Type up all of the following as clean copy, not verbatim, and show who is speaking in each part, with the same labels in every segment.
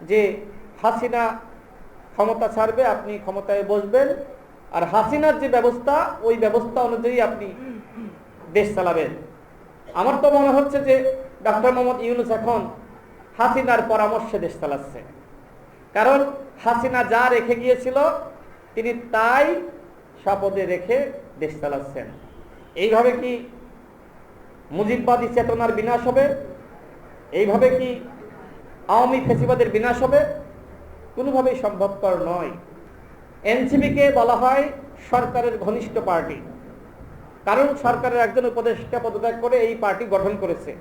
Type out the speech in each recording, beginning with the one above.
Speaker 1: যে হাসিনা ক্ষমতা ছাড়বে, আপনি ক্ষমতায় বসবেন, আর হাসিনার যে ব্যবস্থা ওই ব্যবস্থা অনুযায়ী আপনি দেশ চালাবেন। আমার তো মনে হচ্ছে যে ডক্টর মোহাম্মদ ইউনূস এখন হাসিনার পরামর্শে দেশ চালাচ্ছে। কারণ হাসিনা যা রেখে গিয়েছিল তিনি তাই শপথে রেখে দেশ চালাচ্ছেন। এইভাবে কি মুজিববাদী চেতনার বিনাশ হবে? এইভাবে কি আওয়ামী ফ্যাসিবাদের বিনাশ হবে? কোনোভাবেই সম্ভবপর নয়। এনসিপিকে বলা হয় সরকারের ঘনিষ্ঠ পার্টি, কারণ সরকারের একজন উপদেষ্টা পদত্যাগ করে এই পার্টি গঠন করেছে।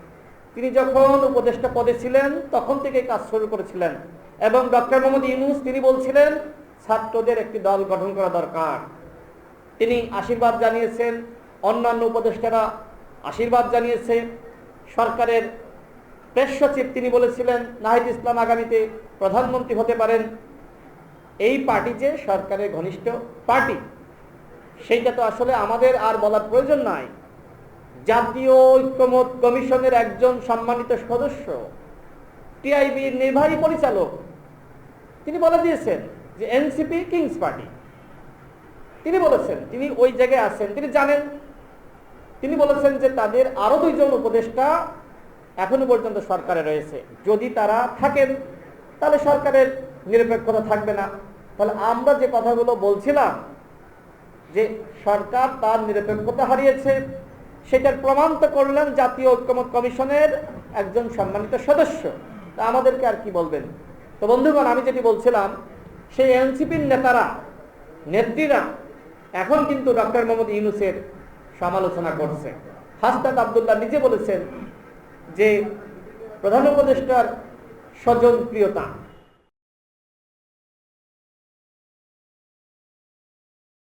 Speaker 1: তিনি যখন উপদেষ্টা পদে ছিলেন তখন থেকে কাজ শুরু করেছিলেন, এবং ডক্টর মোহাম্মদ ইউনূস তিনি বলছিলেন ছাত্রদের একটি দল গঠন করা দরকার। তিনি আশীর্বাদ জানিয়েছেন, অন্যান্য উপদেষ্টারা আশীর্বাদ জানিয়েছে। সরকারের প্রেস সচিব তিনি বলেছিলেন নাহিদ ইসলাম আগামীতে প্রধানমন্ত্রী হতে পারেন। এই পার্টি যে সরকারের ঘনিষ্ঠ পার্টি, সেইটা তো আসলে আমাদের আর বলার প্রয়োজন নাই। জাতীয় ঐক্যমত কমিশনের একজন সম্মানিত সদস্য, টিআইবির নির্বাহী পরিচালক, তিনি বলে দিয়েছেন যে এনসিপি কিংস পার্টি। তিনি বলেছেন, তিনি ওই জায়গায় আছেন, তিনি জানেন। তিনি বলেছেন যে তাদের আরো 2 জন উপদেষ্টা এখনো পর্যন্ত সরকারে রয়েছে। যদি তারা থাকেন তাহলে সরকারের নিরপেক্ষতা থাকবে না। তাহলে আমরা যে কথাগুলো বলছিলাম যে সরকার তার নিরপেক্ষতা হারিয়েছে, সেটার প্রমাণ তো করলেন জাতীয় ঐক্যমত কমিশনের একজন সম্মানিত সদস্য। তা আমাদেরকে আর কি বলবেন? তো বন্ধুগণ, আমি যেটি বলছিলাম, সেই এনসিপির নেতারা, নেত্রীরা এখন কিন্তু ডক্টর মোহাম্মদ ইউনূসের সমালোচনা করছে। হাসনাত আব্দুল্লাহ নিজে বলেছেন যে প্রধান উপদেষ্টার স্বজনপ্রিয়তা